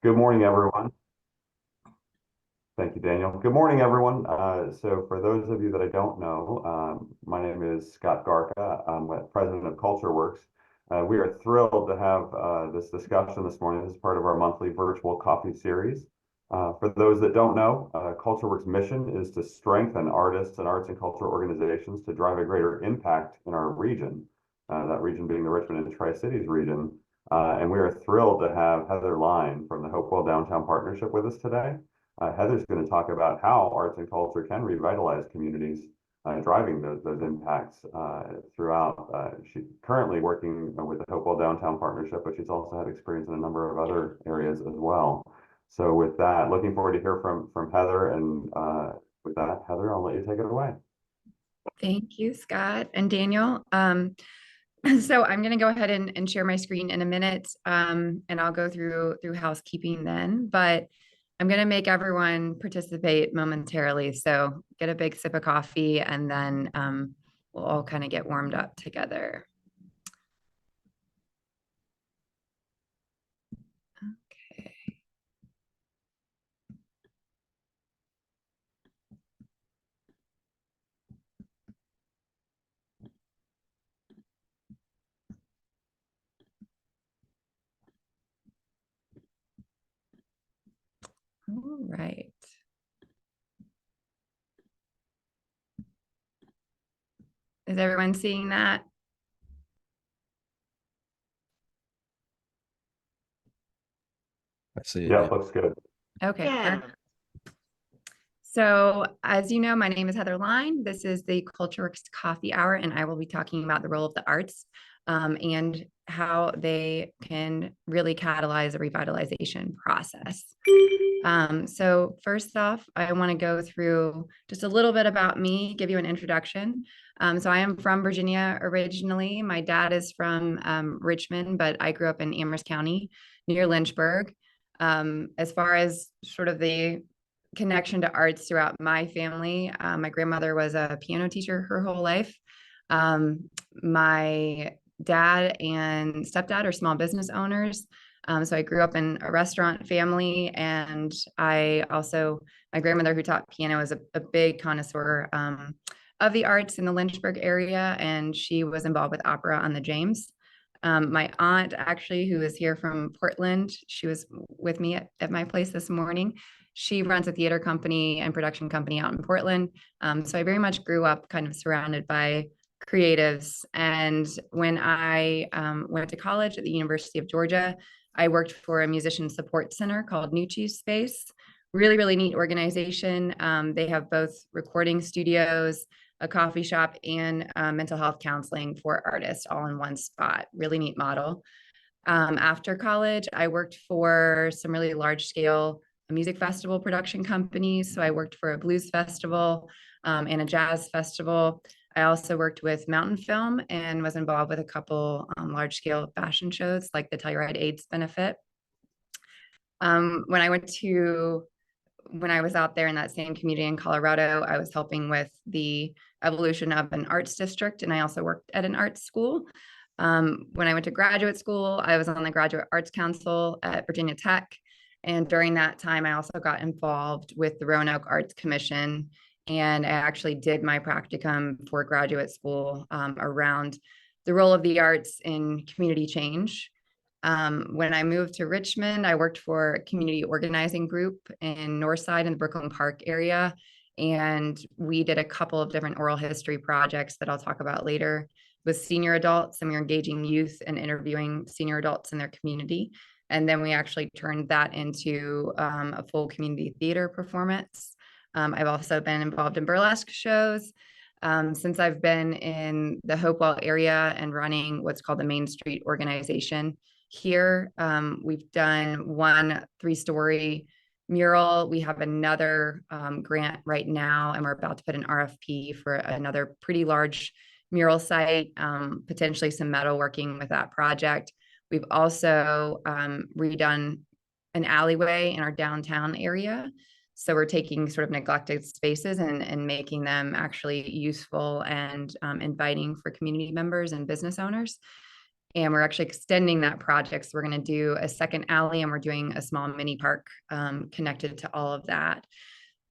Good morning, everyone. Thank you, Daniel. Good morning, everyone. So for those of you that I don't know, my name is Scott Garca. I'm the president of CultureWorks. We are thrilled to have this discussion this morning. This is part of our monthly virtual coffee series. For those that don't know, CultureWorks' mission is to strengthen artists and arts and culture organizations to drive a greater impact in our region, that region being the Richmond and Tri-Cities region. And we are thrilled to have Heather Lyne from the Hopewell Downtown Partnership with us today. Heather's going to talk about how arts and culture can revitalize communities, driving those impacts throughout. She's currently working with the Hopewell Downtown Partnership, but she's also had experience in a number of other areas as well. So with that, looking forward to hear from Heather. And with that, Heather, I'll let you take it away. Thank you, Scott and Daniel. So I'm going to go ahead and share my screen in a minute, and I'll go through housekeeping then. But I'm going to make everyone participate momentarily. So get a big sip of coffee, and then we'll all kind of get warmed up together. Okay. All right. Is everyone seeing that? I see it. Yeah, looks good. Okay. Yeah. So as you know, my name is Heather Lyne. This is the CultureWorks Coffee Hour, and I will be talking about the role of the arts and how they can really catalyze the revitalization process. So first off, I want to go through just a little bit about me, give you an introduction. So I am from Virginia originally. My dad is from Richmond, but I grew up in Amherst County near Lynchburg. As far as sort of the connection to arts throughout my family, my grandmother was a piano teacher her whole life. My dad and stepdad are small business owners. So I grew up in a restaurant family, and my grandmother who taught piano is a big connoisseur of the arts in the Lynchburg area, and she was involved with opera on the James. My aunt, actually, who is here from Portland, she was with me at my place this morning. She runs a theater company and production company out in Portland. So I very much grew up kind of surrounded by creatives. And when I went to college at the University of Georgia, I worked for a musician support center called Nucci Space. Really, really neat organization. They have both recording studios, a coffee shop, and mental health counseling for artists all in one spot. Really neat model. After college, I worked for some really large scale music festival production companies. So I worked for a blues festival and a jazz festival. I also worked with Mountain Film and was involved with a couple large scale fashion shows like the Telluride AIDS benefit. When I was out there in that same community in Colorado, I was helping with the evolution of an arts district, and I also worked at an arts school. When I went to graduate school, I was on the Graduate Arts Council at Virginia Tech. And during that time, I also got involved with the Roanoke Arts Commission. And I actually did my practicum for graduate school around the role of the arts in community change. When I moved to Richmond, I worked for a community organizing group in Northside in the Brooklyn Park area. And we did a couple of different oral history projects that I'll talk about later with senior adults, and we were engaging youth and interviewing senior adults in their community. And then we actually turned that into a full community theater performance. I've also been involved in burlesque shows. Since I've been in the Hopewell area and running what's called the Main Street organization here, we've done one 3-story mural. We have another grant right now, and we're about to put an RFP for another pretty large mural site, potentially some metalworking with that project. We've also redone an alleyway in our downtown area. So we're taking sort of neglected spaces and making them actually useful and inviting for community members and business owners. and we're actually extending that project. So we're going to do a second alley, and we're doing a small mini park connected to all of that.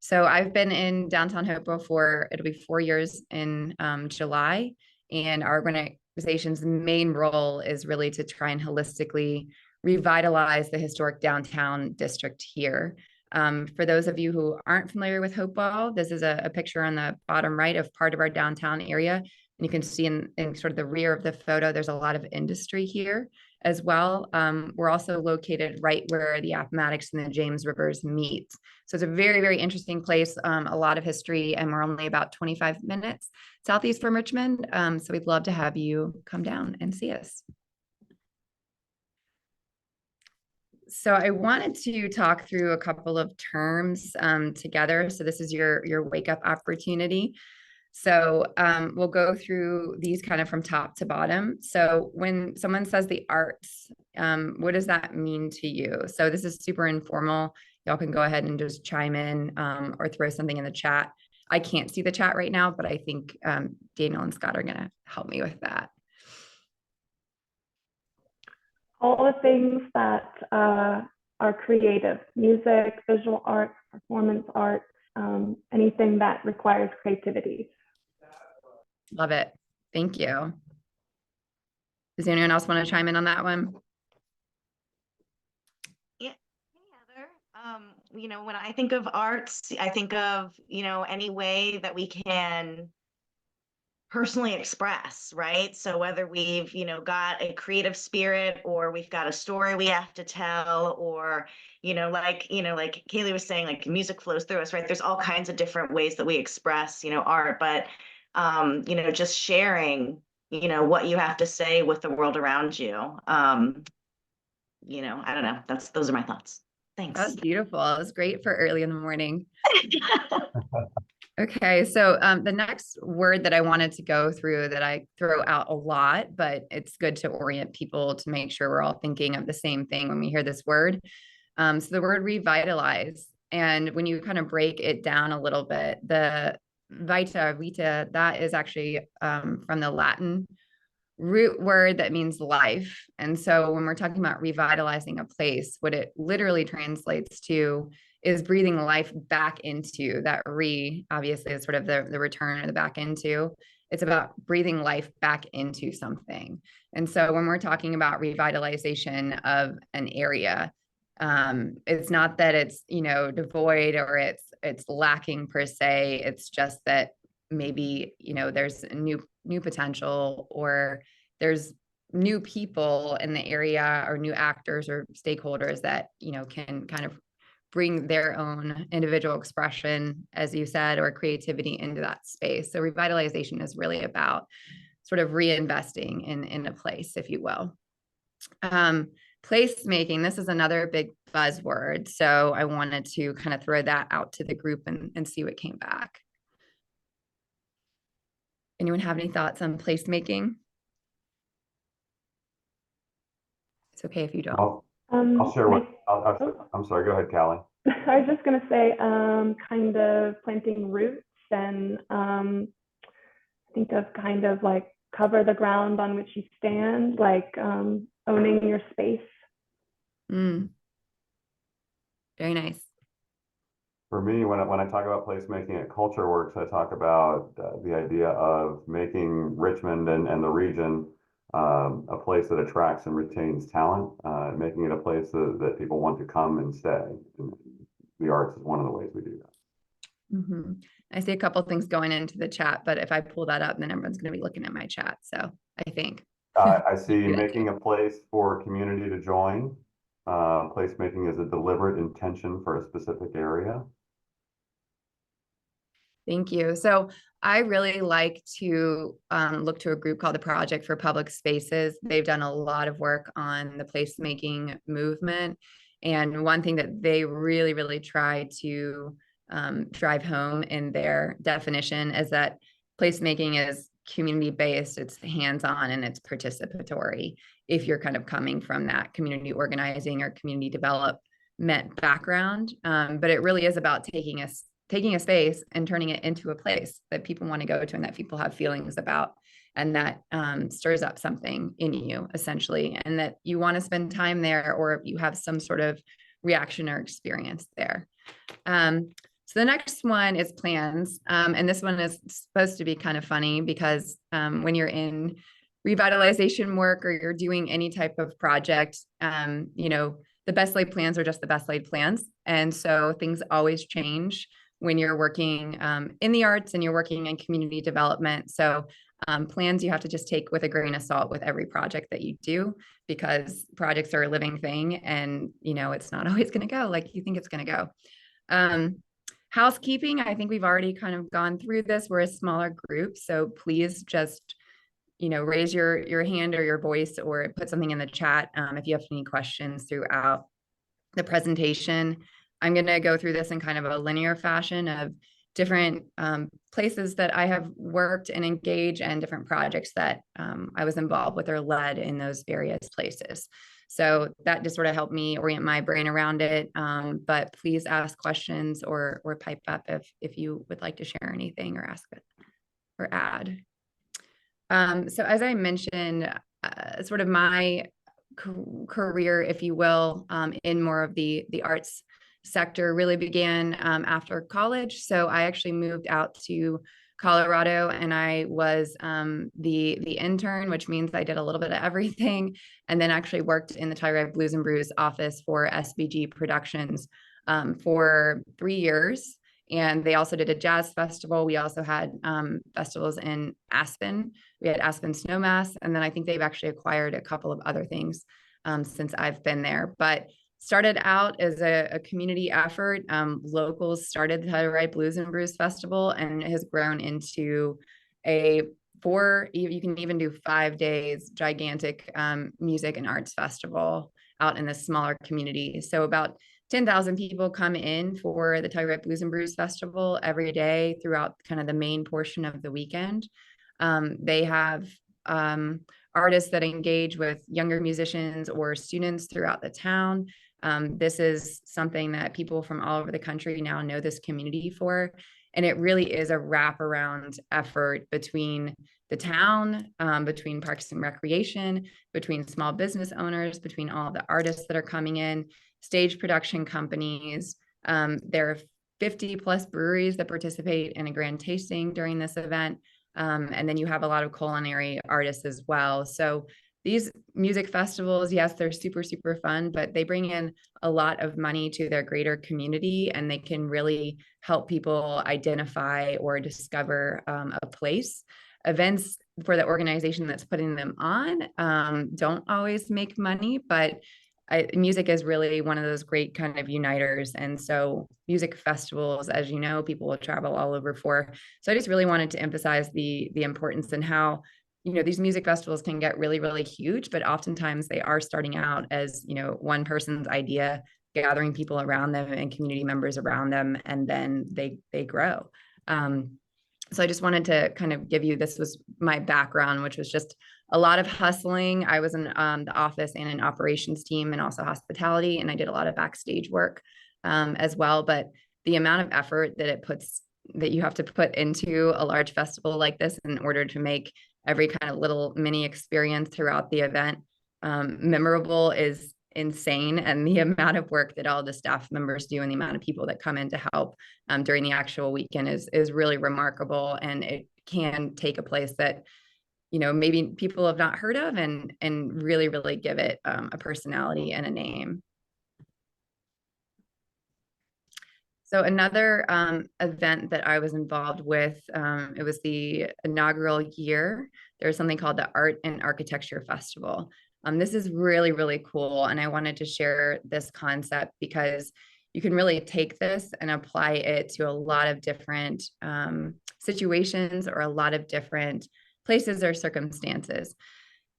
So I've been in downtown Hopewell for, it'll be 4 years in July, and our organization's main role is really to try and holistically revitalize the historic downtown district here. For those of you who aren't familiar with Hopewell, this is a picture on the bottom right of part of our downtown area. And you can see in sort of the rear of the photo, there's a lot of industry here as well. We're also located right where the Appomattox and the James Rivers meet. So it's a very, very interesting place, a lot of history, and we're only about 25 minutes southeast from Richmond. So we'd love to have you come down and see us. So I wanted to talk through a couple of terms together. So this is your wake up opportunity. So we'll go through these kind of from top to bottom. So when someone says the arts, what does that mean to you? So this is super informal. Y'all can go ahead and just chime in or throw something in the chat. I can't see the chat right now, but I think Daniel and Scott are going to help me with that. All the things that are creative: music, visual arts, performance arts, anything that requires creativity. Love it. Thank you. Does anyone else want to chime in on that one? Yeah, Heather. You know, when I think of arts, I think of, you know, any way that we can personally express, right? So whether we've, you know, got a creative spirit, or we've got a story we have to tell, or, like Kaylee was saying, like music flows through us, right? There's all kinds of different ways that we express, art, but, just sharing, what you have to say with the world around you. I don't know. Those are my thoughts. Thanks. That's beautiful. It was great for early in the morning. Okay, so the next word that I wanted to go through, that I throw out a lot, but it's good to orient people to make sure we're all thinking of the same thing when we hear this word. So the word revitalize, and when you kind of break it down a little bit, the vita, that is actually from the Latin root word that means life. And so when we're talking about revitalizing a place, what it literally translates to is breathing life back into that. Obviously is sort of the return or the back into. It's about breathing life back into something. And so when we're talking about revitalization of an area, it's not that it's, devoid or it's lacking per se. It's just that maybe, there's a new potential, or there's new people in the area, or new actors or stakeholders that, can kind of bring their own individual expression, as you said, or creativity into that space. So revitalization is really about sort of reinvesting in a place, if you will. Placemaking, this is another big buzzword. So I wanted to kind of throw that out to the group and see what came back. Anyone have any thoughts on placemaking? It's okay if you don't. I'll share what. I'm sorry. Go ahead, Callie. I was just going to say, kind of planting roots, and think of kind of like cover the ground on which you stand, like owning your space. Very nice. For me, when I talk about placemaking at CultureWorks, I talk about the idea of making Richmond and the region a place that attracts and retains talent, making it a place that people want to come and stay. And the arts is one of the ways we do that. Mm-hmm. I see a couple of things going into the chat, but if I pull that up, then everyone's going to be looking at my chat. So I think. I see making a place for community to join. Placemaking is a deliberate intention for a specific area. Thank you. So I really like to look to a group called the Project for Public Spaces. They've done a lot of work on the placemaking movement. And one thing that they really, really try to drive home in their definition is that placemaking is community-based, it's hands-on, and it's participatory. If you're kind of coming from that community organizing or community development background, but it really is about taking a space and turning it into a place that people want to go to and that people have feelings about. and that stirs up something in you essentially, and that you want to spend time there, or you have some sort of reaction or experience there. So the next one is plans. And this one is supposed to be kind of funny because when you're in revitalization work or you're doing any type of project, you know, the best laid plans are just the best laid plans. And so things always change when you're working in the arts and you're working in community development. So plans you have to just take with a grain of salt with every project that you do, because projects are a living thing, and you know, it's not always going to go like you think it's going to go. Housekeeping, I think we've already kind of gone through this. We're a smaller group, so please just, you know, raise your hand or your voice, or put something in the chat if you have any questions throughout the presentation. I'm going to go through this in kind of a linear fashion of different places that I have worked and engaged, and different projects that I was involved with or led in those various places. So that just sort of helped me orient my brain around it. But please ask questions or pipe up if you would like to share anything or ask it or add. So as I mentioned, sort of my career, if you will, in more of the arts sector really began after college. So I actually moved out to Colorado, and I was the intern, which means I did a little bit of everything, and then actually worked in the Telluride Blues and Brews office for SBG Productions for 3 years. And they also did a jazz festival. We also had festivals in Aspen. We had Aspen Snowmass, and then I think they've actually acquired a couple of other things since I've been there. But started out as a community effort. Locals started the Telluride Blues and Brews Festival, and it has grown into a you can even do 5 days, gigantic music and arts festival out in this smaller community. So about 10,000 people come in for the Telluride Blues and Brews Festival every day throughout kind of the main portion of the weekend. They have artists that engage with younger musicians or students throughout the town. This is something that people from all over the country now know this community for. And it really is a wraparound effort between the town, between Parks and Recreation, between small business owners, between all the artists that are coming in, stage production companies. There are 50 plus breweries that participate in a grand tasting during this event. And then you have a lot of culinary artists as well. So these music festivals, yes, they're super, super fun, but they bring in a lot of money to their greater community, and they can really help people identify or discover a place. Events for the organization that's putting them on don't always make money, but music is really one of those great kind of uniters. And so music festivals, as you know, people will travel all over for. So I just really wanted to emphasize the importance and how, you know, these music festivals can get really, really huge, but oftentimes they are starting out as, you know, one person's idea, gathering people around them and community members around them, and then they grow. So I just wanted to kind of give you, this was my background, which was just a lot of hustling. I was in the office and an operations team, and also hospitality, and I did a lot of backstage work as well. But the amount of effort that you have to put into a large festival like this in order to make every kind of little mini experience throughout the event memorable is insane. And the amount of work that all the staff members do and the amount of people that come in to help during the actual weekend is really remarkable. And it can take a place that, you know, maybe people have not heard of and really, really give it a personality and a name. So another event that I was involved with, it was the inaugural year. There's something called the Art and Architecture Festival. This is really, really cool. And I wanted to share this concept because you can really take this and apply it to a lot of different situations or a lot of different places or circumstances.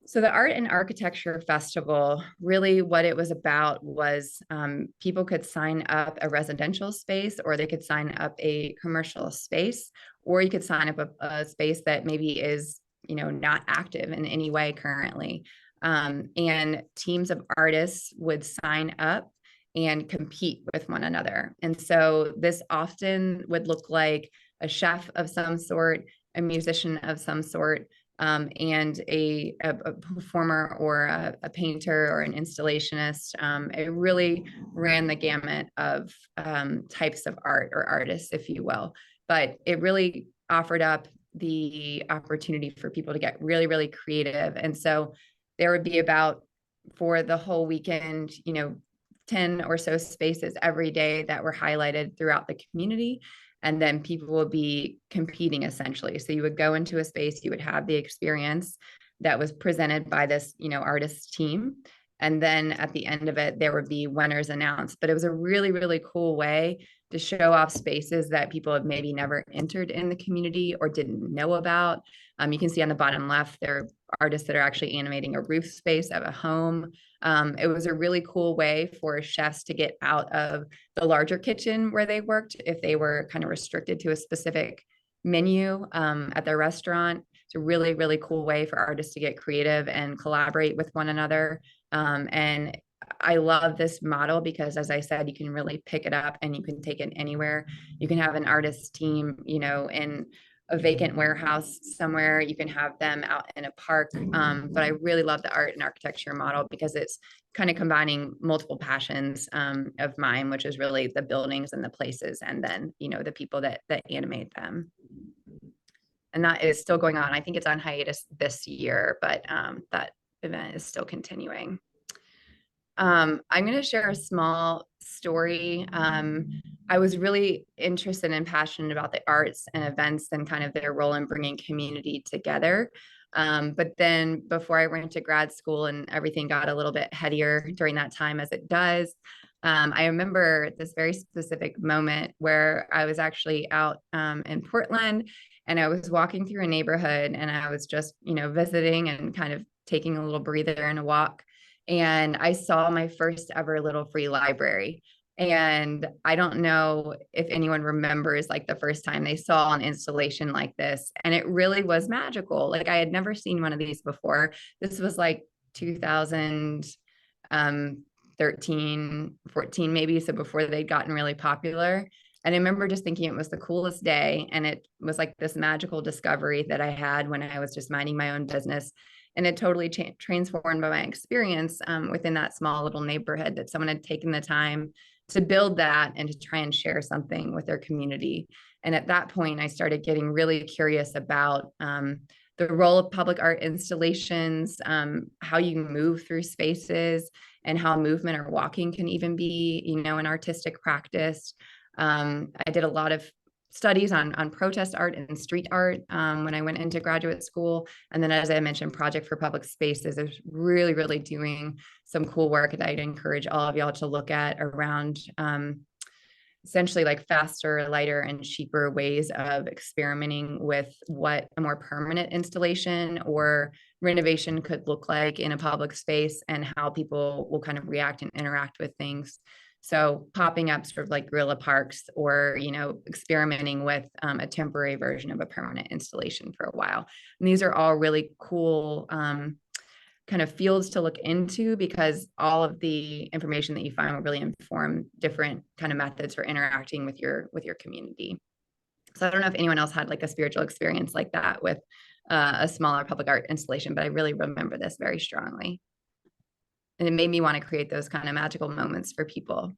So the Art and Architecture Festival, really what it was about was people could sign up a residential space, or they could sign up a commercial space, or you could sign up a space that maybe is, you know, not active in any way currently. And teams of artists would sign up and compete with one another. And so this often would look like a chef of some sort, a musician of some sort, and a performer or a painter or an installationist. It really ran the gamut of types of art or artists, if you will. But it really offered up the opportunity for people to get really, really creative. And so there would be about, for the whole weekend, 10 or so spaces every day that were highlighted throughout the community. And then people will be competing essentially. So you would go into a space, you would have the experience that was presented by this, artist team. And then at the end of it, there would be winners announced. But it was a really, really cool way to show off spaces that people have maybe never entered in the community or didn't know about. You can see on the bottom left, there are artists that are actually animating a roof space of a home. It was a really cool way for chefs to get out of the larger kitchen where they worked if they were kind of restricted to a specific menu at their restaurant. It's a really, really cool way for artists to get creative and collaborate with one another. And I love this model because, as I said, you can really pick it up and you can take it anywhere. You can have an artist team, in a vacant warehouse somewhere. You can have them out in a park. But I really love the art and architecture model because it's kind of combining multiple passions of mine, which is really the buildings and the places, and then, the people that animate them. And that is still going on. I think it's on hiatus this year, but that event is still continuing. I'm going to share a small story. I was really interested and passionate about the arts and events and kind of their role in bringing community together. But then before I went to grad school and everything got a little bit headier during that time, as it does, I remember this very specific moment where I was actually out in Portland, and I was walking through a neighborhood, and I was just, visiting and kind of taking a little breather and a walk. And I saw my first ever little free library. And I don't know if anyone remembers like the first time they saw an installation like this. And it really was magical. Like I had never seen one of these before. This was like 2013, 14 maybe. So before they'd gotten really popular. And I remember just thinking it was the coolest day. And it was like this magical discovery that I had when I was just minding my own business. And it totally transformed by my experience within that small little neighborhood, that someone had taken the time to build that and to try and share something with their community. And at that point, I started getting really curious about the role of public art installations, how you move through spaces, and how movement or walking can even be, an artistic practice. I did a lot of studies on protest art and street art when I went into graduate school. And then, as I mentioned, Project for Public Spaces is really, really doing some cool work that I'd encourage all of y'all to look at around essentially like faster, lighter, and cheaper ways of experimenting with what a more permanent installation or renovation could look like in a public space, and how people will kind of react and interact with things. So popping up sort of like guerrilla parks, or, experimenting with a temporary version of a permanent installation for a while. And these are all really cool kind of fields to look into, because all of the information that you find will really inform different kind of methods for interacting with your community. So I don't know if anyone else had like a spiritual experience like that with a smaller public art installation, but I really remember this very strongly. And it made me want to create those kind of magical moments for people.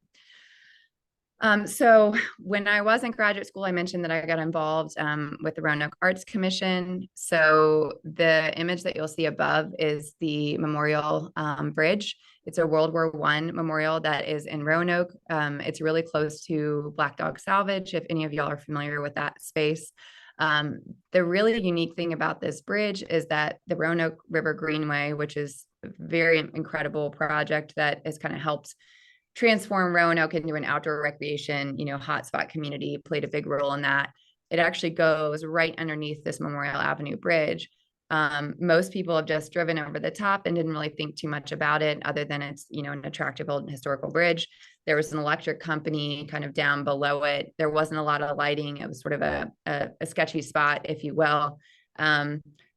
So when I was in graduate school, I mentioned that I got involved with the Roanoke Arts Commission. So the image that you'll see above is the Memorial Bridge. It's a World War I memorial that is in Roanoke. It's really close to Black Dog Salvage, if any of y'all are familiar with that space. The really unique thing about this bridge is that the Roanoke River Greenway, which is a very incredible project that has kind of helped transform Roanoke into an outdoor recreation, hotspot community, played a big role in that. It actually goes right underneath this Memorial Avenue bridge. Most people have just driven over the top and didn't really think too much about it, other than it's, an attractive old historical bridge. There was an electric company kind of down below it. There wasn't a lot of lighting. It was sort of a sketchy spot, if you will.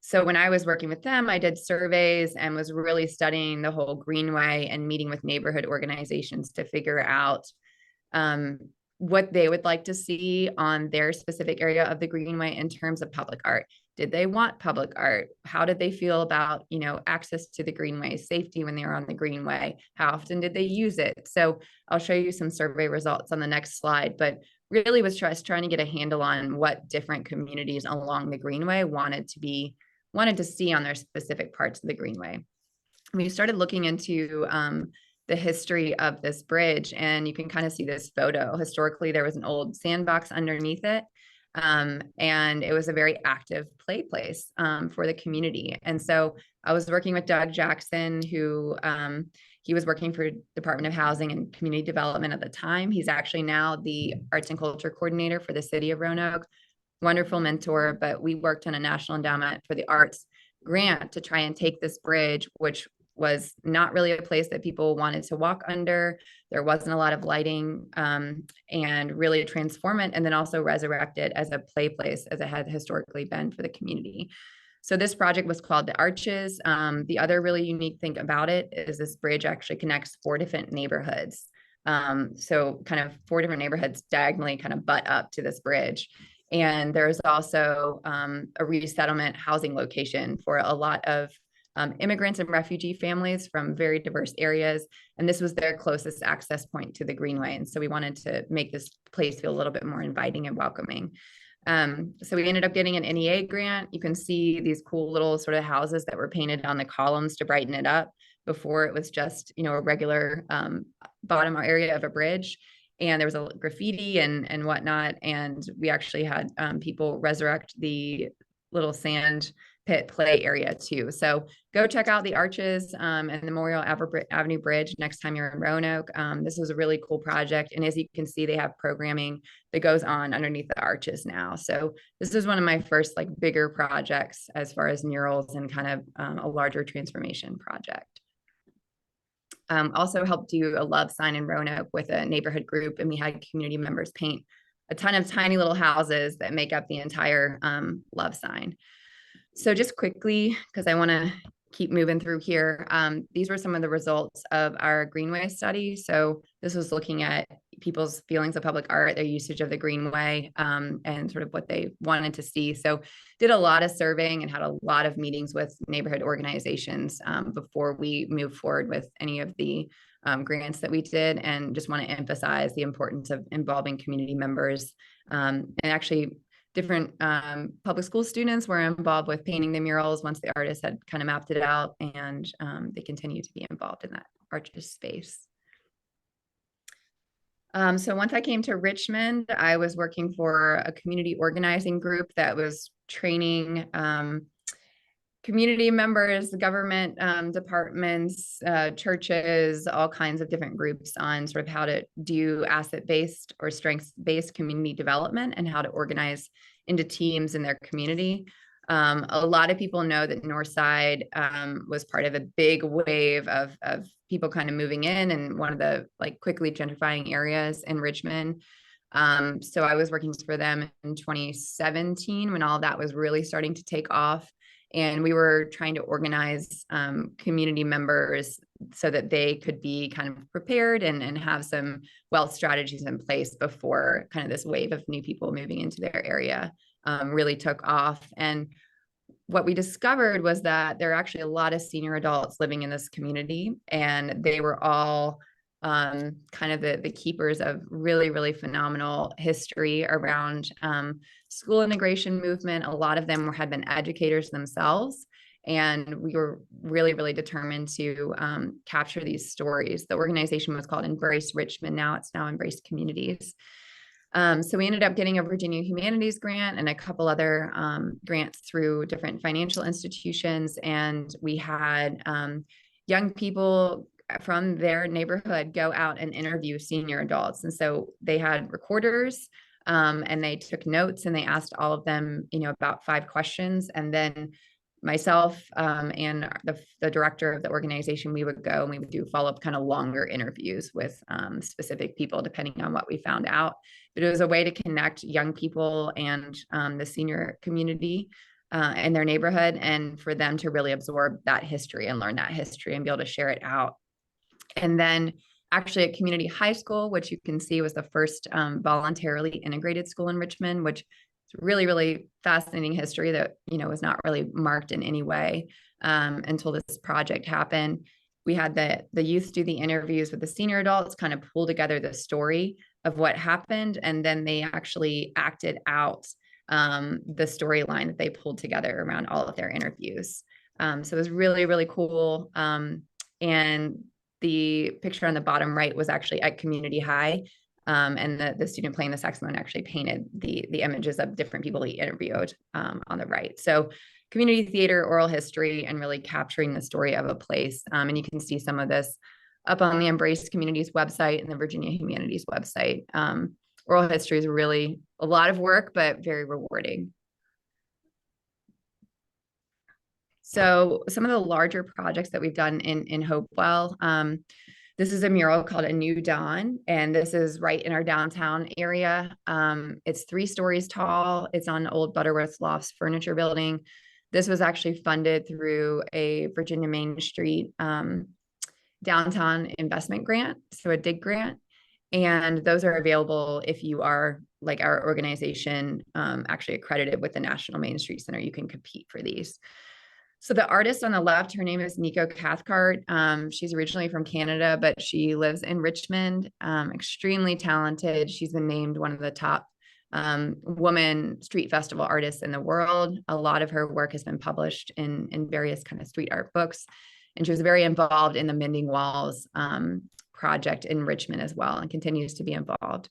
So when I was working with them, I did surveys and was really studying the whole Greenway and meeting with neighborhood organizations to figure out what they would like to see on their specific area of the Greenway in terms of public art. Did they want public art? How did they feel about, access to the greenway, safety when they were on the greenway? How often did they use it? So I'll show you some survey results on the next slide, but really was just trying to get a handle on what different communities along the greenway wanted to see on their specific parts of the greenway. We started looking into the history of this bridge, and you can kind of see this photo. Historically, there was an old sandbox underneath it, and it was a very active play place for the community. And so I was working with Doug Jackson, who he was working for Department of Housing and Community Development at the time. He's actually now the Arts and Culture Coordinator for the city of Roanoke. Wonderful mentor, but we worked on a National Endowment for the Arts grant to try and take this bridge, which was not really a place that people wanted to walk under. There wasn't a lot of lighting, and really transform it, and then also resurrect it as a play place as it had historically been for the community. So this project was called the Arches. The other really unique thing about it is this bridge actually connects 4 different neighborhoods. So kind of 4 different neighborhoods diagonally kind of butt up to this bridge. And there's also a resettlement housing location for a lot of immigrants and refugee families from very diverse areas. And this was their closest access point to the greenway. And so we wanted to make this place feel a little bit more inviting and welcoming. So we ended up getting an NEA grant. You can see these cool little sort of houses that were painted on the columns to brighten it up. Before it was just, a regular bottom area of a bridge. And there was a graffiti and whatnot. And we actually had people resurrect the little sand pit play area too. So go check out the Arches and the Memorial Avenue Bridge next time you're in Roanoke. This was a really cool project. And as you can see, they have programming that goes on underneath the Arches now. So this is one of my first bigger projects as far as murals and kind of a larger transformation project. Also helped do a love sign in Roanoke with a neighborhood group, and we had community members paint a ton of tiny little houses that make up the entire love sign. So just quickly, because I want to keep moving through here, these were some of the results of our Greenway study. So this was looking at people's feelings of public art, their usage of the Greenway, and sort of what they wanted to see. So did a lot of surveying and had a lot of meetings with neighborhood organizations before we move forward with any of the grants that we did, and just want to emphasize the importance of involving community members. And actually different public school students were involved with painting the murals once the artists had kind of mapped it out, and they continue to be involved in that Arches space. So once I came to Richmond, I was working for a community organizing group that was training community members, government departments, churches, all kinds of different groups on sort of how to do asset-based or strengths-based community development and how to organize into teams in their community. A lot of people know that Northside was part of a big wave of people kind of moving in, and one of the quickly gentrifying areas in Richmond. So I was working for them in 2017 when all of that was really starting to take off. And we were trying to organize community members so that they could be kind of prepared and have some wealth strategies in place before kind of this wave of new people moving into their area really took off. And what we discovered was that there are actually a lot of senior adults living in this community, and they were all kind of the keepers of really, really phenomenal history around school integration movement. A lot of them had been educators themselves, and we were really, really determined to capture these stories. The organization was called Embrace Richmond. Now it's Embrace Communities. So we ended up getting a Virginia Humanities grant and a couple other grants through different financial institutions. And we had young people from their neighborhood go out and interview senior adults. And so they had recorders and they took notes, and they asked all of them, about 5 questions. And then myself and the director of the organization, we would go and we would do follow-up kind of longer interviews with specific people, depending on what we found out. But it was a way to connect young people and the senior community in their neighborhood, and for them to really absorb that history and learn that history and be able to share it out. And then actually at Community High School, which you can see was the first voluntarily integrated school in Richmond, which It's really, really fascinating history that, was not really marked in any way until this project happened. We had the youth do the interviews with the senior adults, kind of pull together the story of what happened, and then they actually acted out the storyline that they pulled together around all of their interviews. So it was really, really cool. And the picture on the bottom right was actually at community high. And the student playing the saxophone actually painted the images of different people he interviewed on the right. So community theater, oral history, and really capturing the story of a place. And you can see some of this up on the Embrace Communities website and the Virginia Humanities website. Oral history is really a lot of work, but very rewarding. So some of the larger projects that we've done in Hopewell, this is a mural called A New Dawn, and this is right in our downtown area. It's 3 stories tall. It's on old Butterworth Lofts furniture building. This was actually funded through a Virginia Main Street downtown investment grant, so a DIG grant. And those are available if you are, like our organization, actually accredited with the National Main Street Center. You can compete for these. So the artist on the left, her name is Nico Cathcart. She's originally from Canada, but she lives in Richmond, extremely talented. She's been named one of the top woman street festival artists in the world. A lot of her work has been published in various kind of street art books. And she was very involved in the Mending Walls project in Richmond as well, and continues to be involved.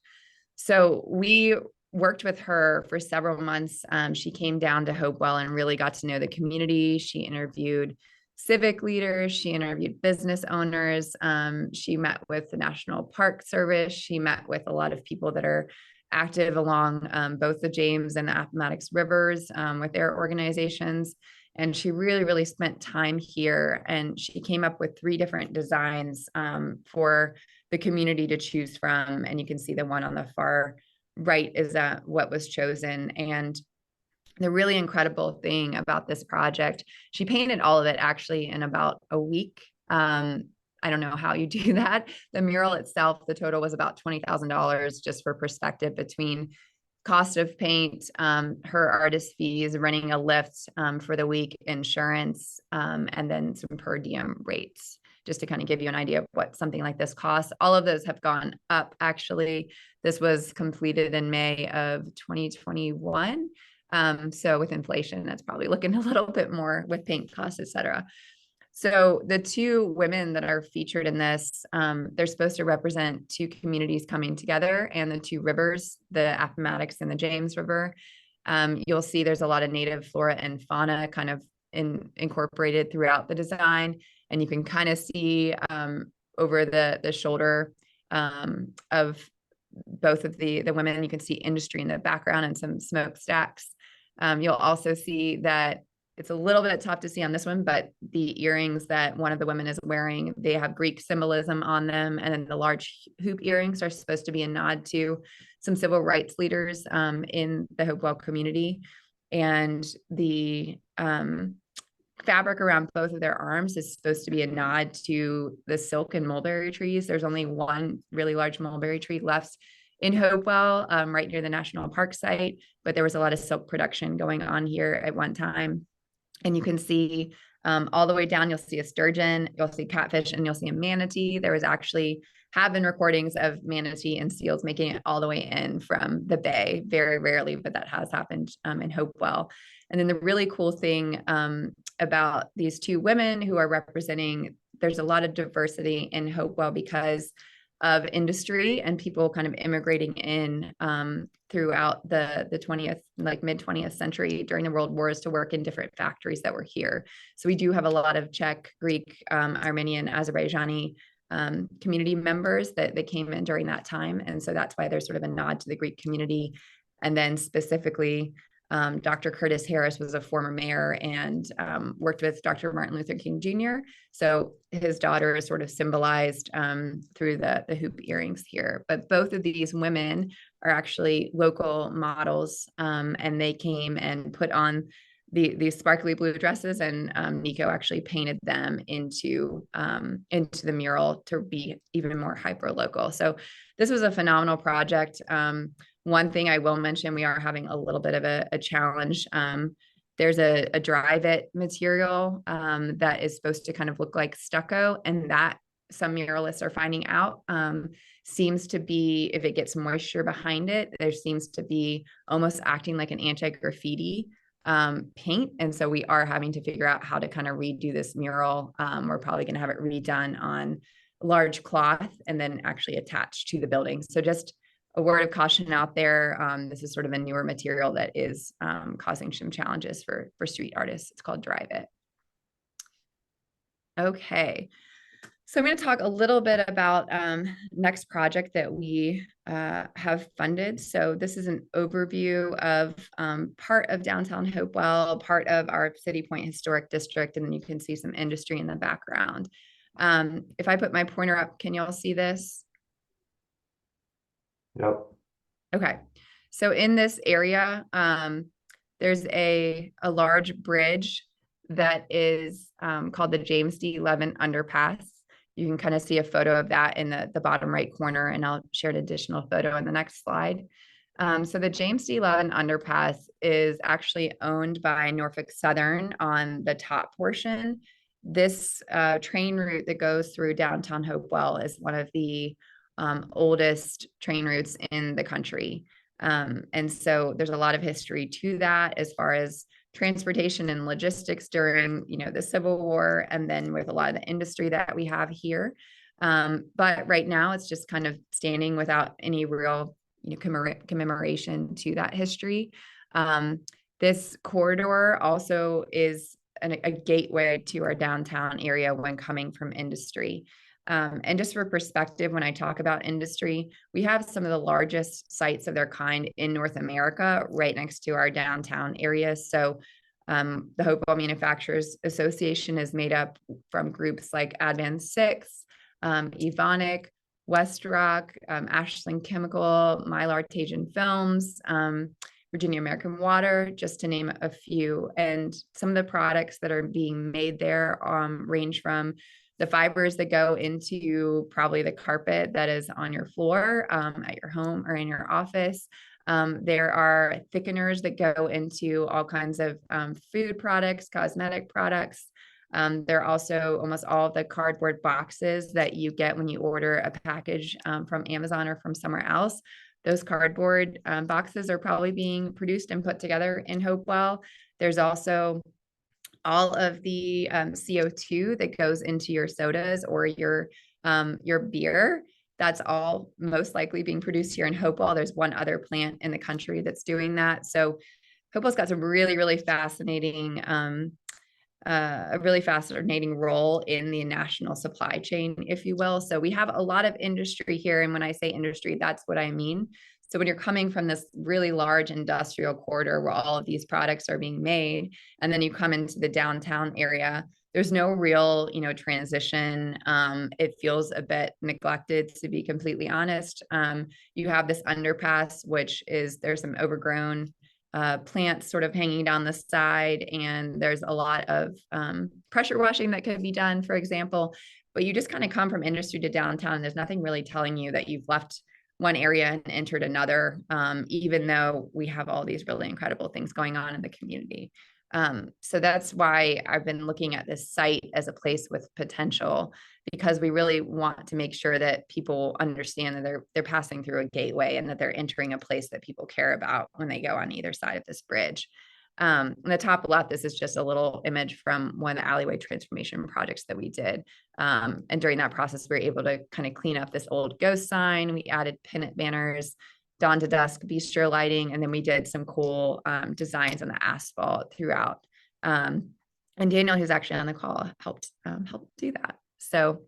So we worked with her for several months. She came down to Hopewell and really got to know the community. She interviewed civic leaders. She interviewed business owners. She met with the National Park Service. She met with a lot of people that are active along both the James and the Appomattox rivers with their organizations. And she really, really spent time here, and she came up with 3 different designs for the community to choose from. And you can see the one on the far right is what was chosen. And the really incredible thing about this project, she painted all of it actually in about a week. I don't know how you do that. The mural itself, the total was about $20,000, just for perspective, between cost of paint, her artist fees, running a lift for the week, insurance, and then some per diem rates, just to kind of give you an idea of what something like this costs. All of those have gone up, actually. This was completed in May of 2021. So with inflation, that's probably looking a little bit more with paint costs, et cetera. So the 2 women that are featured in this, they're supposed to represent 2 communities coming together and the 2 rivers, the Appomattox and the James River. You'll see there's a lot of native flora and fauna kind of incorporated throughout the design. And you can kind of see over the shoulder of both of the women, you can see industry in the background and some smokestacks. You'll also see that it's a little bit tough to see on this one, but the earrings that one of the women is wearing, they have Greek symbolism on them. And then the large hoop earrings are supposed to be a nod to some civil rights leaders in the Hopewell community. And the fabric around both of their arms is supposed to be a nod to the silk and mulberry trees. There's only one really large mulberry tree left in Hopewell, right near the National Park site, but there was a lot of silk production going on here at one time. And you can see all the way down, you'll see a sturgeon, you'll see catfish, and you'll see a manatee. There was actually have been recordings of manatee and seals making it all the way in from the bay, very rarely, but that has happened in Hopewell. And then the really cool thing about these 2 women who are representing, there's a lot of diversity in Hopewell because of industry and people kind of immigrating in throughout the 20th, like mid 20th century during the World Wars to work in different factories that were here. So we do have a lot of Czech, Greek, Armenian, Azerbaijani community members that came in during that time. And so that's why there's sort of a nod to the Greek community. And then specifically, Dr. Curtis Harris was a former mayor and worked with Dr. Martin Luther King Jr. So his daughter is sort of symbolized through the hoop earrings here. But both of these women are actually local models, and they came and put on these sparkly blue dresses, and Nico actually painted them into the mural to be even more hyper local. So this was a phenomenal project. One thing I will mention, we are having a little bit of a challenge. There's a drive-it material that is supposed to kind of look like stucco, and that some muralists are finding out seems to be, if it gets moisture behind it, there seems to be almost acting like an anti-graffiti paint. And so we are having to figure out how to kind of redo this mural. We're probably going to have it redone on large cloth and then actually attached to the building. So just a word of caution out there. This is sort of a newer material that is causing some challenges for street artists. It's called Drive It. Okay. So I'm going to talk a little bit about next project that we have funded. So this is an overview of part of downtown Hopewell, part of our City Point Historic District, and then you can see some industry in the background. If I put my pointer up, can y'all see this? Yep. Okay. So in this area, there's a large bridge that is called the James D. Levin Underpass. You can kind of see a photo of that in the bottom right corner, and I'll share an additional photo on the next slide. So the James D. Levin Underpass is actually owned by Norfolk Southern on the top portion. This train route that goes through downtown Hopewell is one of the oldest train routes in the country. And so there's a lot of history to that as far as transportation and logistics during, the Civil War, and then with a lot of the industry that we have here. But right now it's just kind of standing without any real, commemoration to that history. This corridor also is a gateway to our downtown area when coming from industry. And just for perspective, when I talk about industry, we have some of the largest sites of their kind in North America right next to our downtown area. So the Hopewell Manufacturers Association is made up from groups like Advan 6, Evonik, Westrock, Ashland Chemical, Mylar Tajan Films, Virginia American Water, just to name a few. And some of the products that are being made there range from the fibers that go into probably the carpet that is on your floor at your home or in your office. There are thickeners that go into all kinds of food products, cosmetic products. There are also almost all of the cardboard boxes that you get when you order a package from Amazon or from somewhere else. Those cardboard boxes are probably being produced and put together in Hopewell. There's also all of the CO2 that goes into your sodas or your beer. That's all most likely being produced here in Hopewell. There's one other plant in the country that's doing that. So Hopewell's got some really, really fascinating, a really fascinating role in the national supply chain, if you will. So we have a lot of industry here. And when I say industry, that's what I mean. So when you're coming from this really large industrial corridor where all of these products are being made, and then you come into the downtown area, there's no real, transition. It feels a bit neglected, to be completely honest. You have this underpass, there's some overgrown plants sort of hanging down the side, and there's a lot of pressure washing that could be done, for example. But you just kind of come from industry to downtown. There's nothing really telling you that you've left one area and entered another, even though we have all these really incredible things going on in the community. So that's why I've been looking at this site as a place with potential, because we really want to make sure that people understand that they're passing through a gateway and that they're entering a place that people care about when they go on either side of this bridge. On the top left, this is just a little image from one of the alleyway transformation projects that we did. And during that process, we were able to kind of clean up this old ghost sign. We added pennant banners, dawn to dusk bistro lighting, and then we did some cool designs on the asphalt throughout. And Daniel, who's actually on the call, helped do that. So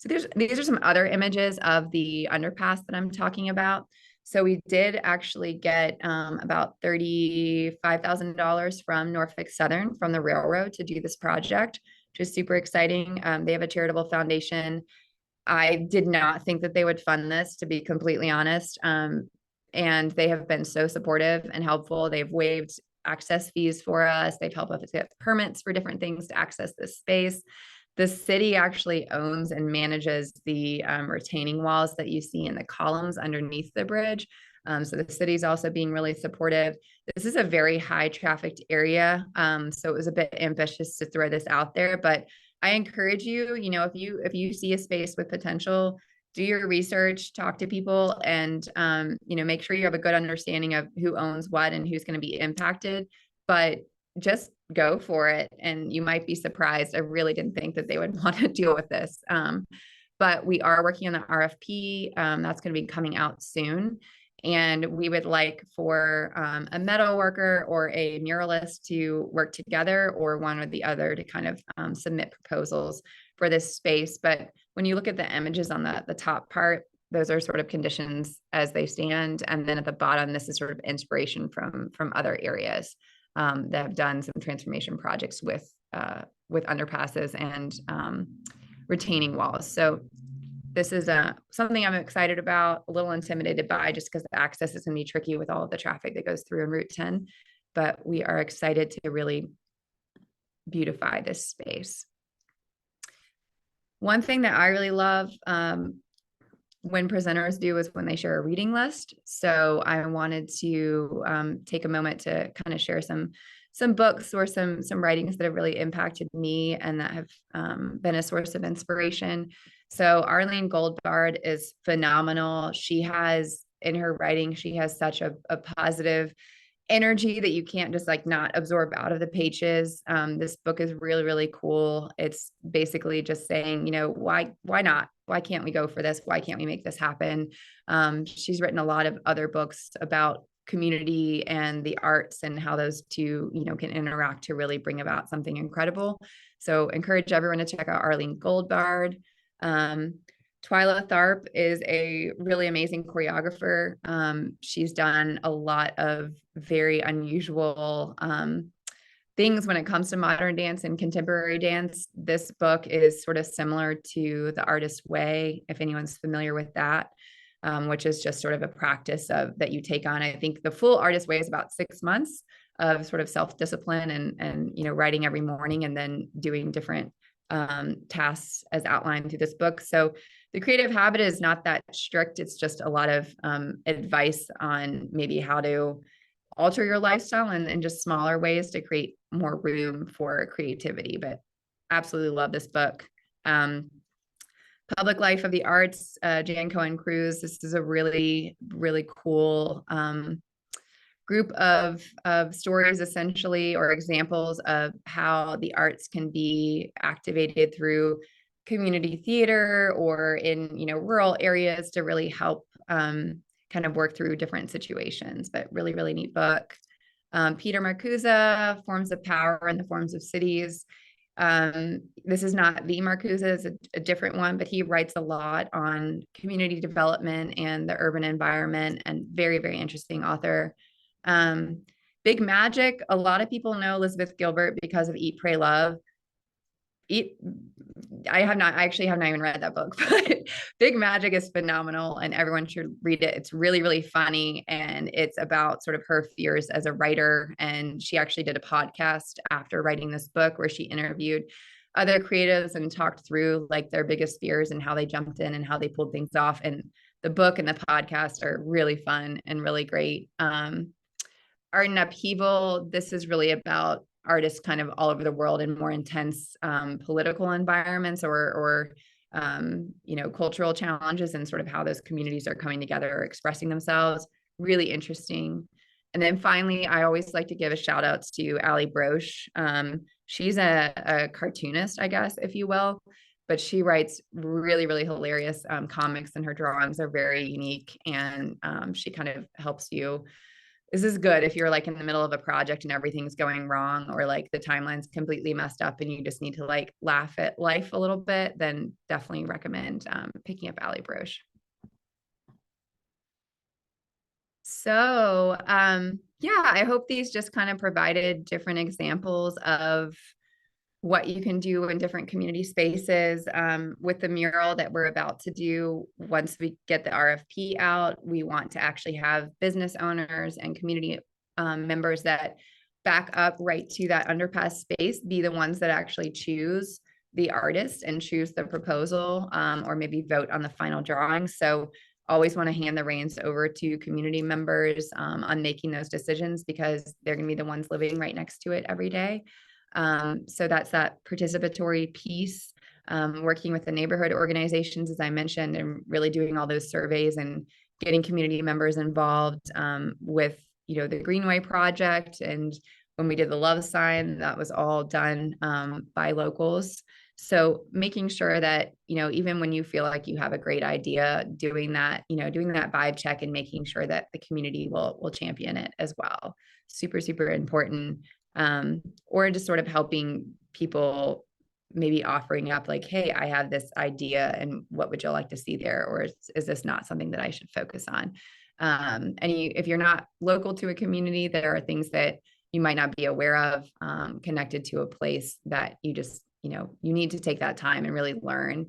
these are some other images of the underpass that I'm talking about. So we did actually get about $35,000 from Norfolk Southern, from the railroad, to do this project, which is super exciting. They have a charitable foundation. I did not think that they would fund this, to be completely honest. And they have been so supportive and helpful. They've waived access fees for us. They've helped us get permits for different things to access this space. The city actually owns and manages the retaining walls that you see in the columns underneath the bridge. So the city's also being really supportive. This is a very high trafficked area. So it was a bit ambitious to throw this out there, but I encourage you, if you see a space with potential, do your research, talk to people, and make sure you have a good understanding of who owns what and who's going to be impacted. But just go for it, and you might be surprised. I really didn't think that they would want to deal with this. But we are working on the RFP. That's going to be coming out soon. And we would like for a metal worker or a muralist to work together, or one or the other, to kind of submit proposals for this space. But when you look at the images on the top part, those are sort of conditions as they stand. And then at the bottom, this is sort of inspiration from other areas that have done some transformation projects with underpasses and retaining walls. So this is something I'm excited about, a little intimidated by, just because the access is going to be tricky with all of the traffic that goes through on Route 10. But we are excited to really beautify this space. One thing that I really love when presenters do is when they share a reading list. So I wanted to take a moment to kind of share some books or some writings that have really impacted me and that have been a source of inspiration. So Arlene Goldbard is phenomenal. She has, in her writing, she has such a positive energy that you can't just like not absorb out of the pages. This book is really, really cool. It's basically just saying, why not? Why can't we go for this? Why can't we make this happen? She's written a lot of other books about community and the arts and how those two, can interact to really bring about something incredible. So encourage everyone to check out Arlene Goldbard. Twyla Tharp is a really amazing choreographer. She's done a lot of very unusual things when it comes to modern dance and contemporary dance. This book is sort of similar to The Artist's Way, if anyone's familiar with that, which is just sort of a practice that you take on. I think the full Artist's Way is about 6 months of sort of self-discipline and writing every morning and then doing different tasks as outlined through this book. So the Creative Habit is not that strict. It's just a lot of advice on maybe how to alter your lifestyle and just smaller ways to create more room for creativity. But absolutely love this book. Public Life of the Arts, Jan Cohen Cruz. This is a really, really cool group of stories, essentially, or examples of how the arts can be activated through community theater or in rural areas to really help kind of work through different situations. But really, really neat book. Peter Marcusa, Forms of Power in the Forms of Cities. This is not the Marcusa, it's a different one, but he writes a lot on community development and the urban environment, and very, very interesting author. Big Magic, a lot of people know Elizabeth Gilbert because of Eat, Pray, Love. I actually have not even read that book, but Big Magic is phenomenal and everyone should read it. It's really, really funny. And it's about sort of her fears as a writer. And she actually did a podcast after writing this book where she interviewed other creatives and talked through like their biggest fears and how they jumped in and how they pulled things off. And the book and the podcast are really fun and really great. Art in Upheaval, this is really about artists kind of all over the world in more intense political environments or cultural challenges, and sort of how those communities are coming together or expressing themselves. Really interesting. And then finally, I always like to give a shout out to Ali Broche. She's a cartoonist, I guess, if you will, but she writes really, really hilarious comics, and her drawings are very unique. And she kind of helps you. This is good if you're like in the middle of a project and everything's going wrong, or like the timeline's completely messed up and you just need to like laugh at life a little bit, then definitely recommend picking up Ali Broche. So yeah, I hope these just kind of provided different examples of what you can do in different community spaces. With the mural that we're about to do, once we get the RFP out, we want to actually have business owners and community members that back up right to that underpass space be the ones that actually choose the artist and choose the proposal, or maybe vote on the final drawing. So always want to hand the reins over to community members on making those decisions, because they're going to be the ones living right next to it every day. So that's that participatory piece, working with the neighborhood organizations, as I mentioned, and really doing all those surveys and getting community members involved with, the Greenway project. And when we did the love sign, that was all done by locals. So making sure that, even when you feel like you have a great idea, doing that vibe check and making sure that the community will champion it as well. Super, super important. Or just sort of helping people, maybe offering up like, hey, I have this idea and what would you like to see there? Or is this not something that I should focus on? If you're not local to a community, there are things that you might not be aware of, connected to a place that you just, you need to take that time and really learn,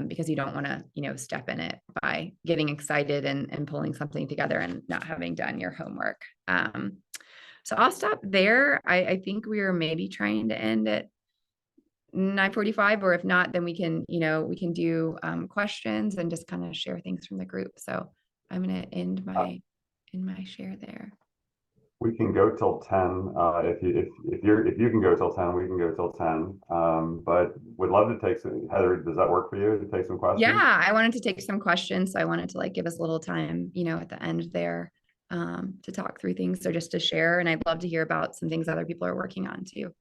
because you don't want to, step in it by getting excited and pulling something together and not having done your homework. So I'll stop there. I think we are maybe trying to end at 9:45, or if not, then we can do questions and just kind of share things from the group. So I'm going to end my share there. We can go till 10. If you can go till 10, we can go till 10. But would love to take some. Heather, does that work for you to take some questions? Yeah, I wanted to take some questions. So I wanted to give us a little time, at the end there, to talk through things or just to share. And I'd love to hear about some things other people are working on too.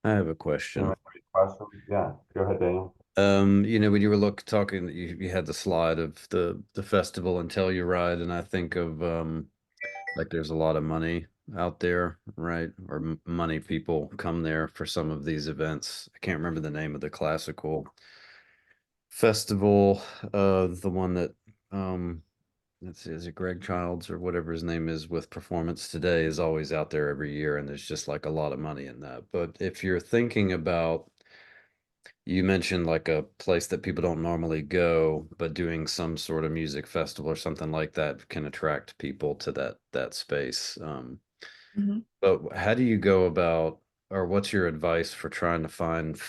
I have a question. Yeah, go ahead, Daniel. When you were talking, you had the slide of the festival and Telluride, and I think of there's a lot of money out there, right? Or money people come there for some of these events. I can't remember the name of the classical festival, the one that let's see, is it Greg Childs or whatever his name is with Performance Today is always out there every year, and there's just a lot of money in that. But if you're thinking about, you mentioned a place that people don't normally go, but doing some sort of music festival or something like that can attract people to that space. But how do you go about, or what's your advice for trying to find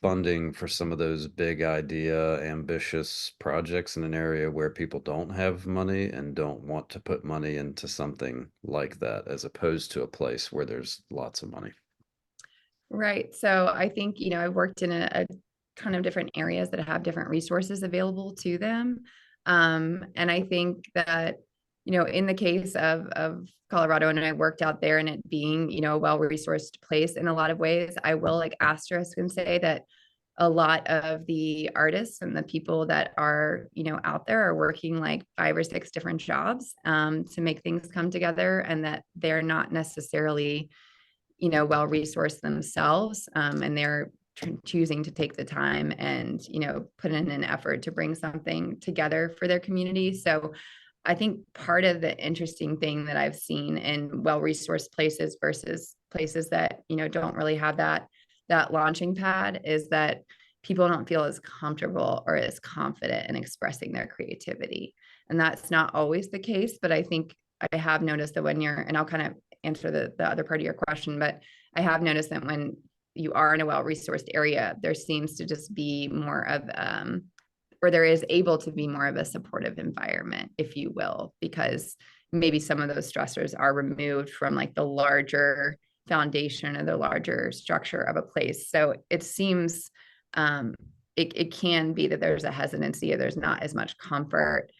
funding for some of those big idea, ambitious projects in an area where people don't have money and don't want to put money into something like that, as opposed to a place where there's lots of money? Right. So I think, I've worked in a ton of different areas that have different resources available to them. And I think that, in the case of Colorado, and I worked out there and it being, a well-resourced place in a lot of ways, I will asterisk and say that a lot of the artists and the people that are, out there are working 5 or 6 different jobs to make things come together, and that they're not necessarily, well-resourced themselves. And they're choosing to take the time and, put in an effort to bring something together for their community. So I think part of the interesting thing that I've seen in well-resourced places versus places that, don't really have that launching pad is that people don't feel as comfortable or as confident in expressing their creativity. And that's not always the case, but I think I have noticed that and I'll kind of answer the other part of your question, but I have noticed that when you are in a well-resourced area, there seems to just be more of, or there is able to be more of a supportive environment, if you will, because maybe some of those stressors are removed from the larger foundation or the larger structure of a place. So it seems it can be that there's a hesitancy or there's not as much comfort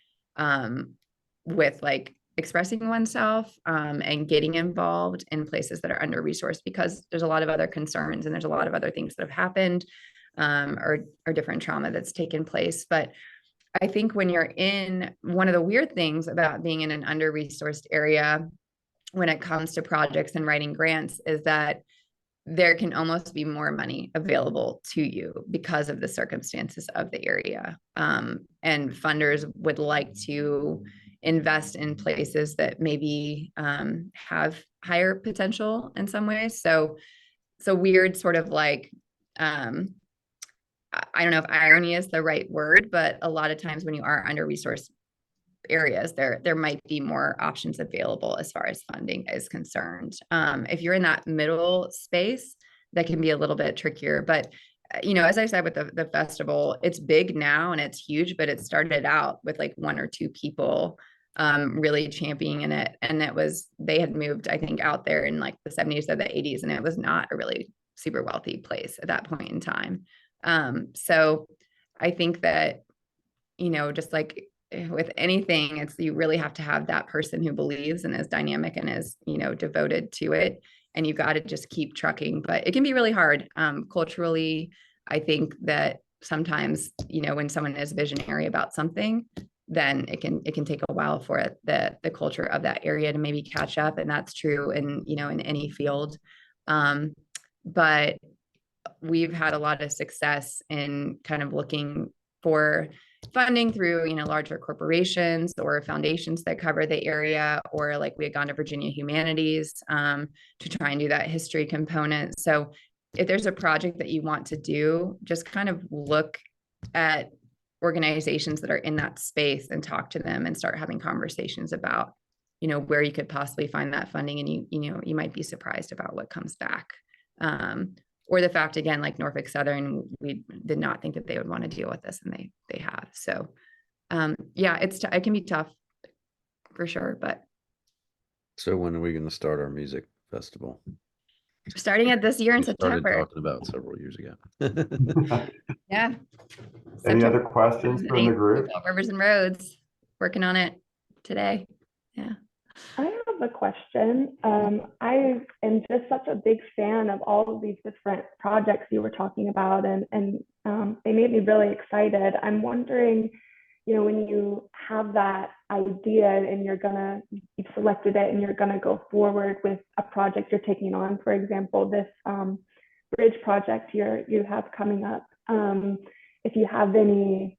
with expressing oneself and getting involved in places that are under-resourced, because there's a lot of other concerns and there's a lot of other things that have happened or different trauma that's taken place. But I think when you're in, one of the weird things about being in an under-resourced area when it comes to projects and writing grants is that there can almost be more money available to you because of the circumstances of the area. And funders would like to invest in places that maybe have higher potential in some ways. So weird sort of I don't know if irony is the right word, but a lot of times when you are under-resourced areas, there might be more options available as far as funding is concerned. If you're in that middle space, that can be a little bit trickier. But you know, as I said with the festival, it's big now and it's huge, but it started out with like 1 or 2 people really championing it. And they had moved, I think, out there in like the 70s or the 80s, and it was not a really super wealthy place at that point in time. So I think that, you know, just like with anything, you really have to have that person who believes and is dynamic and is, you know, devoted to it. And you've got to just keep trucking, but it can be really hard. Culturally, I think that sometimes, you know, when someone is visionary about something, then it can take a while for the culture of that area to maybe catch up. And that's true in, you know, in any field. But we've had a lot of success in kind of looking for funding through, you know, larger corporations or foundations that cover the area, or like we had gone to Virginia Humanities to try and do that history component. So if there's a project that you want to do, just kind of look at organizations that are in that space and talk to them and start having conversations about, you know, where you could possibly find that funding. And you know, you might be surprised about what comes back. Or the fact, again, like Norfolk Southern, we did not think that they would want to deal with this, and they have. So yeah, it can be tough for sure. But so when are we going to start our music festival? Starting at this year in We started September. talking about several years ago. Yeah. Any other questions from the group? Rivers and Roads, working on it today. Yeah. I have a question. I am just such a big fan of all of these different projects you were talking about, and they made me really excited. I'm wondering, you know, when you have that idea and you've selected it and you're gonna go forward with a project you're taking on, for example, this bridge project you have coming up, if you have any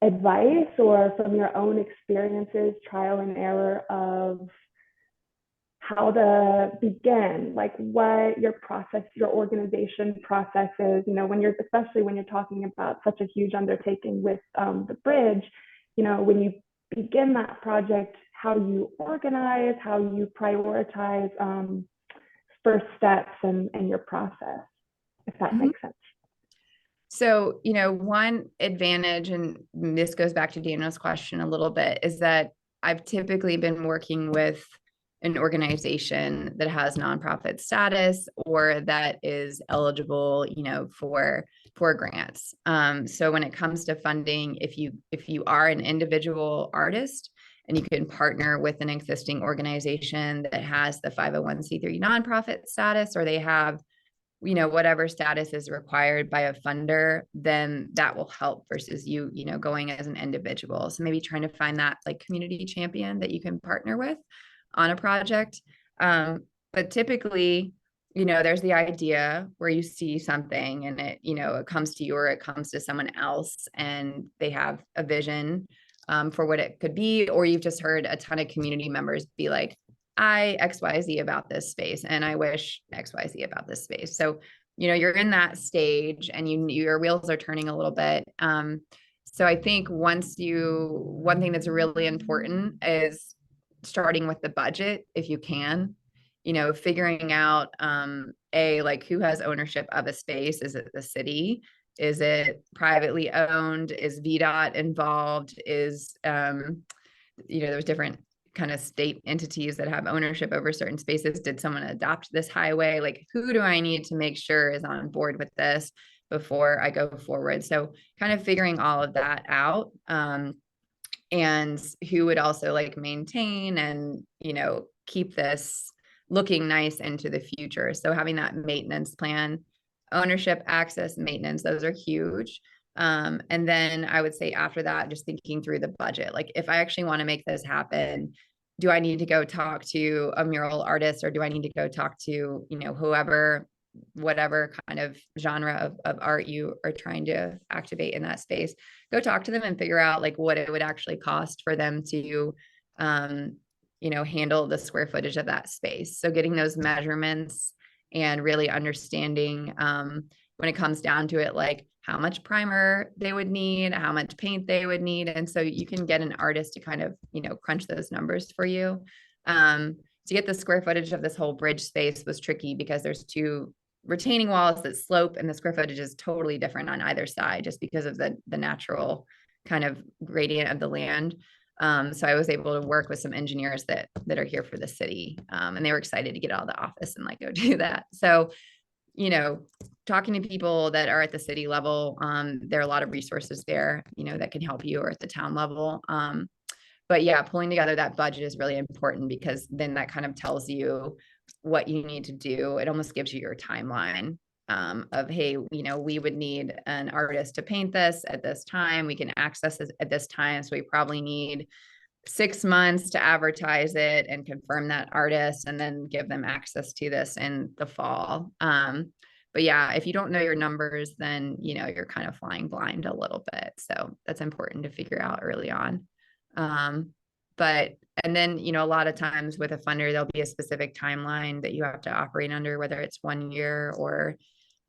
advice or from your own experiences, trial and error of how to begin, like what your organization process is, you know, especially when you're talking about such a huge undertaking with the bridge, you know, when you begin that project, how you organize, how you prioritize first steps and your process, if that makes sense. So, you know, one advantage, and this goes back to Daniel's question a little bit, is that I've typically been working with an organization that has nonprofit status or that is eligible, you know, for grants. So when it comes to funding, if you are an individual artist and you can partner with an existing organization that has the 501c3 nonprofit status, or they have, you know, whatever status is required by a funder, then that will help versus you know, going as an individual. So maybe trying to find that like community champion that you can partner with on a project. But typically, you know, there's the idea where you see something and it, you know, it comes to you or it comes to someone else and they have a vision for what it could be, or you've just heard a ton of community members be like, I XYZ about this space and I wish XYZ about this space. So, you know, you're in that stage and your wheels are turning a little bit. So I think one thing that's really important is starting with the budget, if you can, you know, figuring out, like who has ownership of a space. Is it the city? Is it privately owned? Is VDOT involved? Is, you know, there's different kind of state entities that have ownership over certain spaces. Did someone adopt this highway? Like, who do I need to make sure is on board with this before I go forward? So kind of figuring all of that out, and who would also like maintain and, you know, keep this looking nice into the future. So having that maintenance plan, ownership, access, maintenance, those are huge. And then I would say after that, just thinking through the budget. Like if I actually want to make this happen, do I need to go talk to a mural artist, or do I need to go talk to, you know, whatever kind of genre of art you are trying to activate in that space? Go talk to them and figure out like what it would actually cost for them to, you know, handle the square footage of that space. So getting those measurements and really understanding, when it comes down to it, like how much primer they would need, how much paint they would need. And so you can get an artist to kind of, you know, crunch those numbers for you. To get the square footage of this whole bridge space was tricky because there's two retaining walls that slope, and the square footage is totally different on either side just because of the natural kind of gradient of the land. So I was able to work with some engineers that are here for the city, and they were excited to get out of the office and like go do that. So, you know, talking to people that are at the city level, there are a lot of resources there, you know, that can help you, or at the town level. But yeah, pulling together that budget is really important, because then that kind of tells you what you need to do. It almost gives you your timeline, of, hey, you know, we would need an artist to paint this at this time. We can access it at this time. So we probably need 6 months to advertise it and confirm that artist, and then give them access to this in the fall. But yeah, if you don't know your numbers, then, you know, you're kind of flying blind a little bit. So that's important to figure out early on. But, and then, you know, a lot of times with a funder, there'll be a specific timeline that you have to operate under, whether it's 1 year or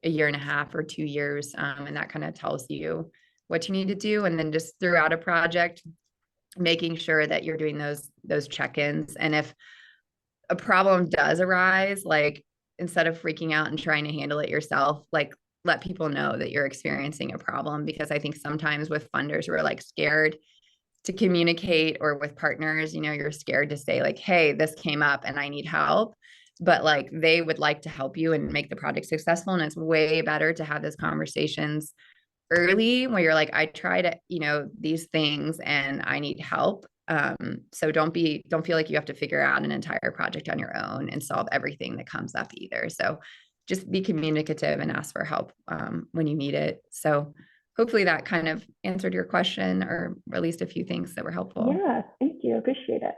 a year and a half or 2 years. And that kind of tells you what you need to do. And then just throughout a project, making sure that you're doing those check-ins. And if a problem does arise, like, instead of freaking out and trying to handle it yourself, like, let people know that you're experiencing a problem. Because I think sometimes with funders, we're like scared to communicate, or with partners, you know, you're scared to say like, hey, this came up and I need help. But like, they would like to help you and make the project successful. And it's way better to have those conversations early, where you're like, I tried, you know, these things and I need help. So don't feel like you have to figure out an entire project on your own and solve everything that comes up either. So just be communicative and ask for help when you need it. So hopefully that kind of answered your question, or at least a few things that were helpful. Yeah, thank you. Appreciate it.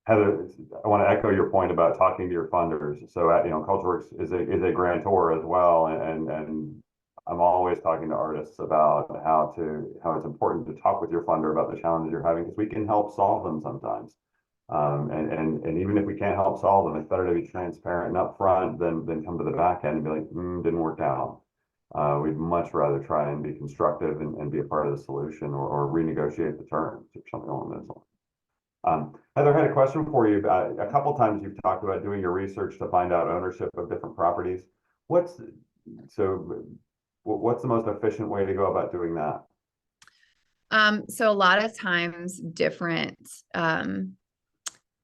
Heather, I want to echo your point about talking to your funders. So, you know, CultureWorks is a grantor as well, and I'm always talking to artists about how it's important to talk with your funder about the challenges you're having, because we can help solve them sometimes. And even if we can't help solve them, it's better to be transparent and upfront than come to the back end and be like, didn't work out. We'd much rather try and be constructive and be a part of the solution, or renegotiate the terms or something along those lines. Heather, I had a question for you. A couple times you've talked about doing your research to find out ownership of different properties. What's the most efficient way to go about doing that? So a lot of times different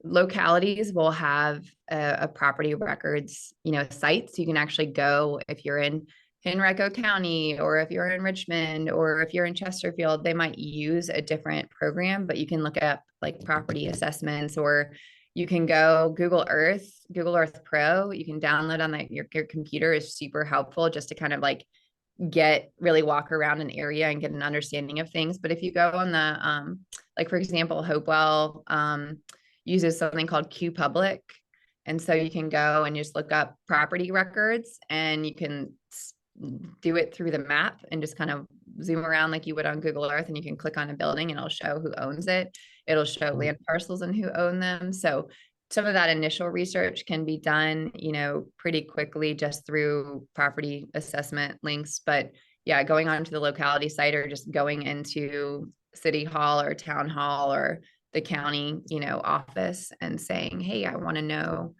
localities will have a property records, you know, site. So you can actually go, if you're in Henrico County, or if you're in Richmond, or if you're in Chesterfield, they might use a different program, but you can look up like property assessments, or you can go Google Earth Pro. You can download on your computer. Is super helpful just to kind of like really walk around an area and get an understanding of things. But if you go on the, like for example, Hopewell uses something called Q Public. And so you can go and just look up property records, and you can do it through the map and just kind of zoom around like you would on Google Earth, and you can click on a building and it'll show who owns it. It'll show land parcels and who own them. So some of that initial research can be done, you know, pretty quickly just through property assessment links. But yeah, going onto the locality site, or just going into city hall or town hall or the county, you know, office, and saying, hey, I want to know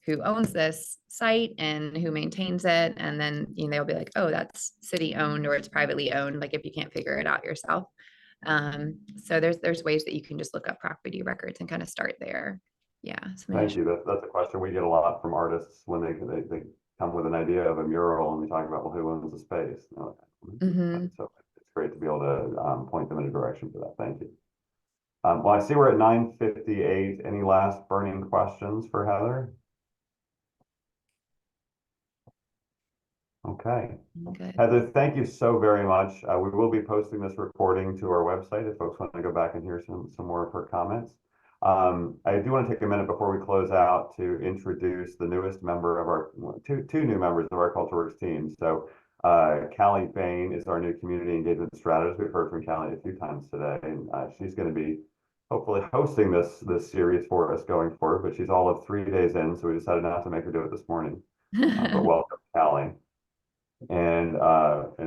who owns this site and who maintains it. And then, you know, they'll be like, oh, that's city owned, or it's privately owned, like if you can't figure it out yourself. So there's ways that you can just look up property records and kind of start there. Yeah. Thank you. That's a question we get a lot from artists when they come with an idea of a mural, and we talk about, well, who owns the space? So it's great to be able to point them in a direction for that. Thank you. Well, I see we're at 9:58. Any last burning questions for Heather? Okay. Heather, thank you so very much. We will be posting this recording to our website if folks want to go back and hear some more of her comments. I do want to take a minute before we close out to introduce the newest member of our two new members of our CultureWorks team. So Callie Bain is our new community engagement strategist. We've heard from Callie a few times today, and she's going to be hopefully hosting this series for us going forward. But she's all of 3 days in, so we decided not to make her do it this morning. But welcome, Callie. And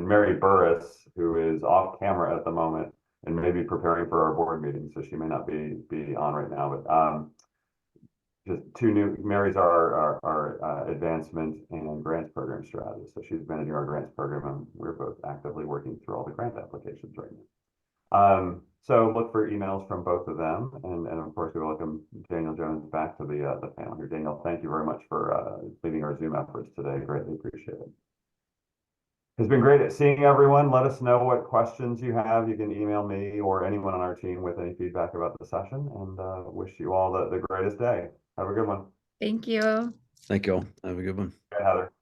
Mary Burris, who is off camera at the moment and maybe preparing for our board meeting, so she may not be on right now. But just two new, Mary's our advancement and grants program strategist. So she's managing our grants program, and we're both actively working through all the grant applications right now. So look for emails from both of them, and of course we welcome Daniel Jones back to the panel here. Daniel, thank you very much for leading our Zoom efforts today. Greatly appreciate it. It's been great seeing everyone. Let us know what questions you have. You can email me or anyone on our team with any feedback about the session, and wish you all the greatest day. Have a good one. Thank you. Thank you all. Have a good one. Okay, Heather.